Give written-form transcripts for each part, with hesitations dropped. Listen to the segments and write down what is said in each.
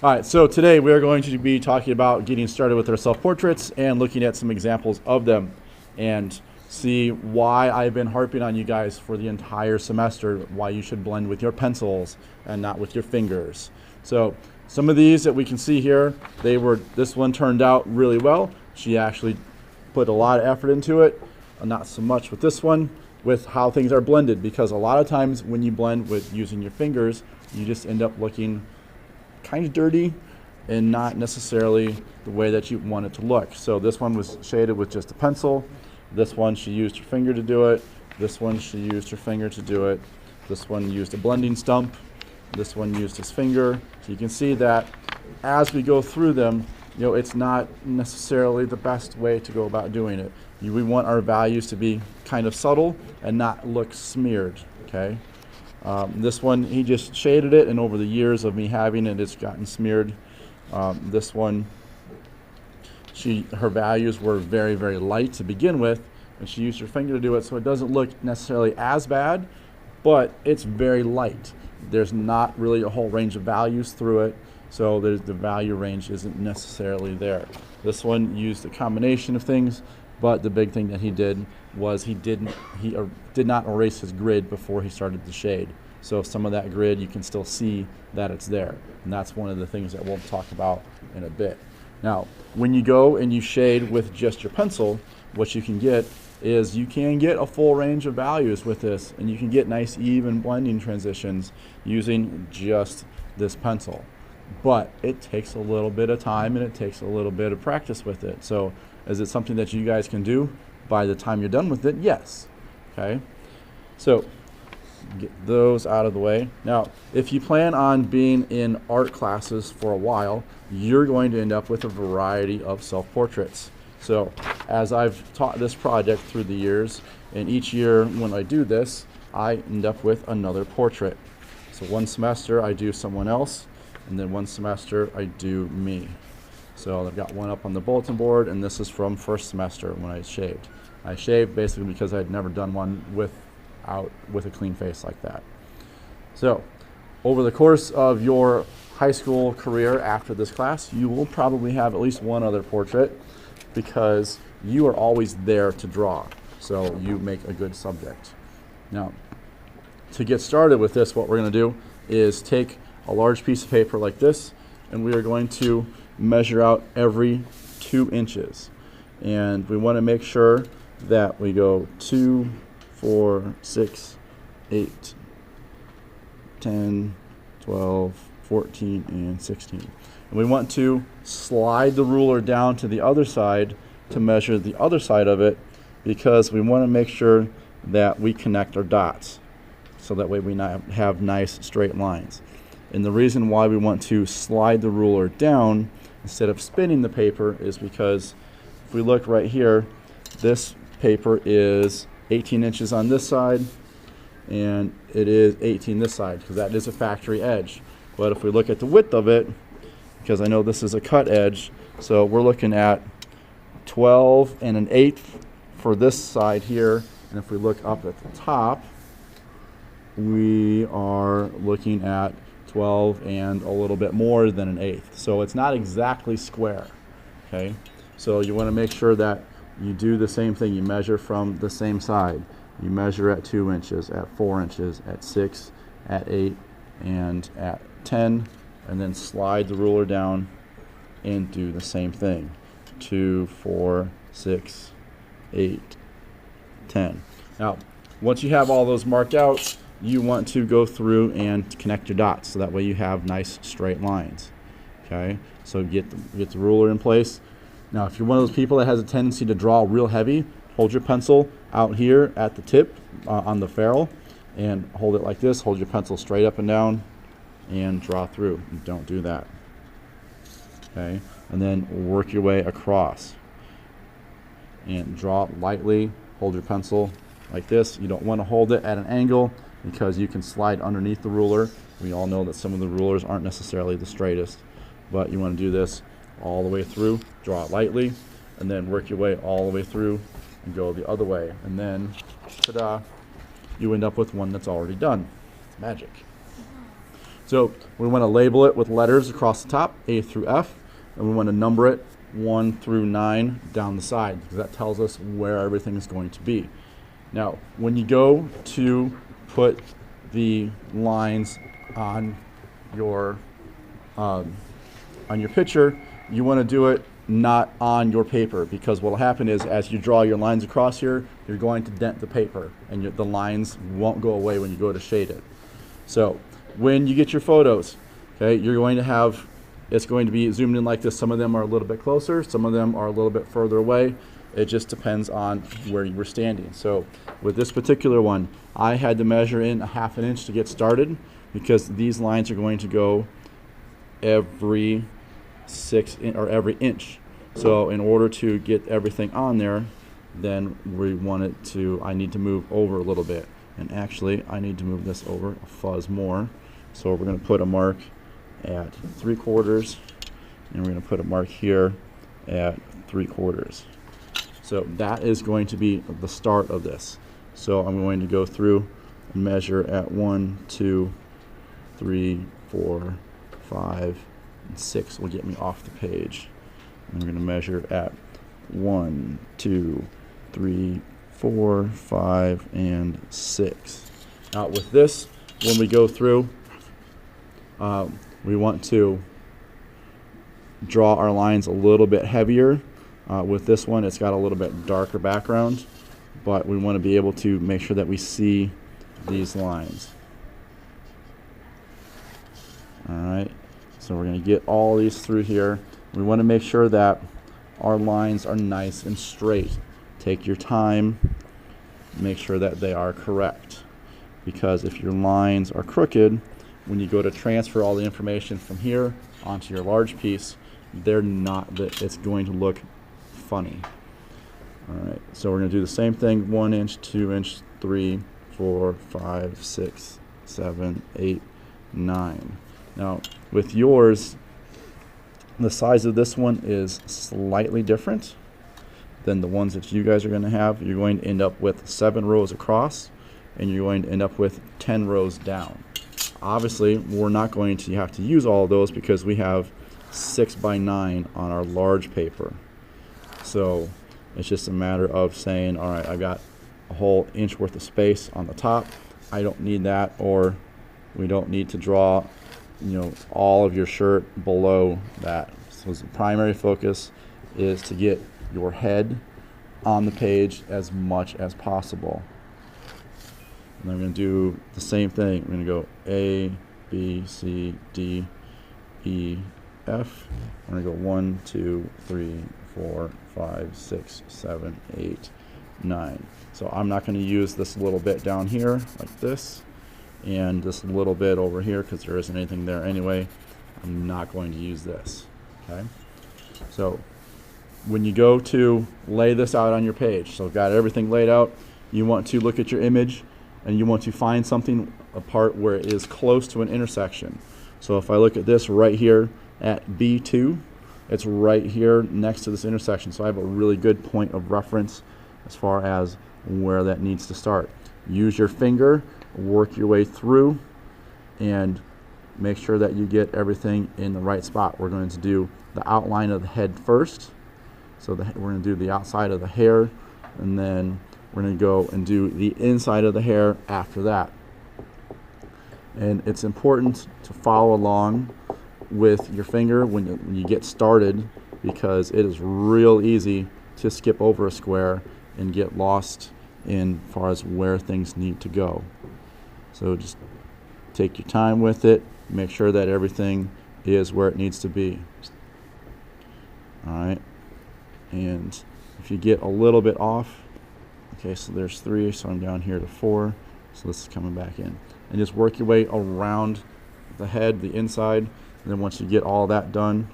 All right, so today we are going to be talking about getting started with our self-portraits and looking at some examples of them and see why I've been harping on you guys for the entire semester, why you should blend with your pencils and not with your fingers. So some of these that we can see here, this one turned out really well. She actually put a lot of effort into it, not so much with this one, with how things are blended, because a lot of times when you blend with using your fingers, you just end up looking kind of dirty and not necessarily the way that you want it to look. So this one was shaded with just a pencil. This one she used her finger to do it. This one she used her finger to do it. This one used a blending stump. This one used his finger. So you can see that as we go through them, it's not necessarily the best way to go about doing it. We want our values to be kind of subtle and not look smeared, okay? This one, he just shaded it, and over the years of me having it, it's gotten smeared. This one, her values were very, very light to begin with, and she used her finger to do it, so it doesn't look necessarily as bad, but it's very light. There's not really a whole range of values through it, so the value range isn't necessarily there. This one used a combination of things, but the big thing that he did was he did not erase his grid before he started to shade. So some of that grid, you can still see that it's there. And that's one of the things that we'll talk about in a bit. Now, when you go and you shade with just your pencil, what you can get is you can get a full range of values with this, and you can get nice even blending transitions using just this pencil. But it takes a little bit of time and it takes a little bit of practice with it. So is it something that you guys can do by the time you're done with it? Yes. Okay. So get those out of the way. Now, if you plan on being in art classes for a while, you're going to end up with a variety of self-portraits. So as I've taught this project through the years, and each year when I do this, I end up with another portrait. So one semester I do someone else, and then one semester I do me. So I've got one up on the bulletin board, and this is from first semester when I shaved. I shaved basically because I'd never done one with a clean face like that. So over the course of your high school career after this class, you will probably have at least one other portrait because you are always there to draw. So you make a good subject. Now, to get started with this, what we're going to do is take a large piece of paper like this, and we are going to measure out every 2 inches. And we want to make sure that we go 2, 4, 6, 8, 10, 12, 14, and 16. And we want to slide the ruler down to the other side to measure the other side of it, because we want to make sure that we connect our dots so that way we have nice straight lines. And the reason why we want to slide the ruler down instead of spinning the paper is because if we look right here, this paper is 18 inches on this side, and it is 18 this side, because that is a factory edge. But if we look at the width of it, because I know this is a cut edge, so we're looking at 12 and an eighth for this side here, and if we look up at the top, we are looking at 12 and a little bit more than an eighth. So it's not exactly square, okay? So you want to make sure that you do the same thing. You measure from the same side. You measure at 2 inches, at 4 inches, at 6, at 8, and at 10, and then slide the ruler down and do the same thing. 2, 4, 6, 8, 10. Now, once you have all those marked out, you want to go through and connect your dots so that way you have nice straight lines. Okay, so get the ruler in place. Now, if you're one of those people that has a tendency to draw real heavy, hold your pencil out here at the tip on the ferrule and hold it like this. Hold your pencil straight up and down and draw through. Don't do that. Okay, and then work your way across and draw lightly. Hold your pencil like this. You don't want to hold it at an angle because you can slide underneath the ruler. We all know that some of the rulers aren't necessarily the straightest, but you want to do this all the way through. Draw it lightly, and then work your way all the way through and go the other way. And then, ta-da, you end up with one that's already done. It's magic. So we want to label it with letters across the top, A through F, and we want to number it 1 through 9 down the side, because that tells us where everything is going to be. Now, when you go to put the lines on your picture, you want to do it not on your paper, because what will happen is as you draw your lines across here, you're going to dent the paper, and the lines won't go away when you go to shade it. So when you get your photos, okay, you're going to have, it's going to be zoomed in like this. Some of them are a little bit closer, some of them are a little bit further away. It just depends on where you were standing. So with this particular one, I had to measure in 1/2 inch to get started, because these lines are going to go every every inch. So in order to get everything on there, then I need to move over a little bit. And actually, I need to move this over a fuzz more. So we're going to put a mark at 3/4, and we're going to put a mark here at 3/4. So that is going to be the start of this. So I'm going to go through and measure at 1, 2, 3, 4, 5, and 6 will get me off the page. I'm going to measure at 1, 2, 3, 4, 5, and 6. Now with this, when we go through, we want to draw our lines a little bit heavier. With this one, it's got a little bit darker background, but we want to be able to make sure that we see these lines. All right, so we're going to get all these through here. We want to make sure that our lines are nice and straight. Take your time, make sure that they are correct, because if your lines are crooked, when you go to transfer all the information from here onto your large piece, it's going to look funny. All right, so we're going to do the same thing: 1 inch, 2 inch, 3, 4, 5, 6, 7, 8, 9. Now with yours, the size of this one is slightly different than the ones that you guys are going to have. You're going to end up with 7 rows across, and you're going to end up with 10 rows down. Obviously, we're not going to have to use all of those, because we have 6 by 9 on our large paper. So it's just a matter of saying, all right, I've got a whole inch worth of space on the top. I don't need that, or we don't need to draw, all of your shirt below that. So the primary focus is to get your head on the page as much as possible. And I'm going to do the same thing. I'm going to go A, B, C, D, E, F. I'm going to go 1, 2, 3, 4, 5, 6, 7, 8, 9. So I'm not going to use this little bit down here like this, and this little bit over here, because there isn't anything there anyway. I'm not going to use this. Okay. So when you go to lay this out on your page, so I've got everything laid out, you want to look at your image, and you want to find something, a part where it is close to an intersection. So if I look at this right here at B2, it's right here next to this intersection. So I have a really good point of reference as far as where that needs to start. Use your finger, work your way through, and make sure that you get everything in the right spot. We're going to do the outline of the head first. So we're going to do the outside of the hair, and then we're going to go and do the inside of the hair after that. And it's important to follow along with your finger when you get started, because it is real easy to skip over a square and get lost in far as where things need to go. So just take your time with it, make sure that everything is where it needs to be. All right, and if you get a little bit off, okay, so there's 3, so I'm down here to 4, so this is coming back in. And just work your way around the head, the inside, and then once you get all that done,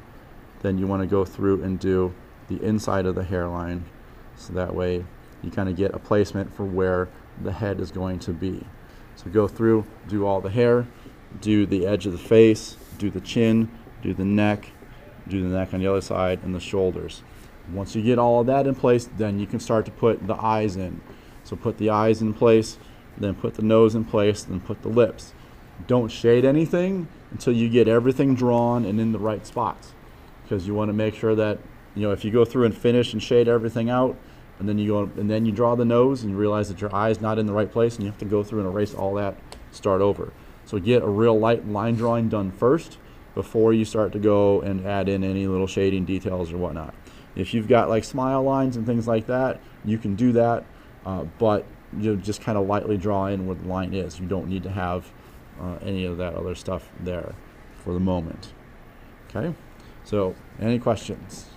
then you want to go through and do the inside of the hairline, so that way you kind of get a placement for where the head is going to be. So go through, do all the hair, do the edge of the face, do the chin, do the neck on the other side, and the shoulders. Once you get all of that in place, then you can start to put the eyes in. So put the eyes in place, then put the nose in place, then put the lips. Don't shade anything until you get everything drawn and in the right spots, because you want to make sure that, if you go through and finish and shade everything out, and then you draw the nose and you realize that your eye is not in the right place, and you have to go through and erase all that, start over. So get a real light line drawing done first before you start to go and add in any little shading details or whatnot. If you've got like smile lines and things like that, you can do that, but you just kind of lightly draw in where the line is. You don't need to have any of that other stuff there for the moment. Okay, so any questions?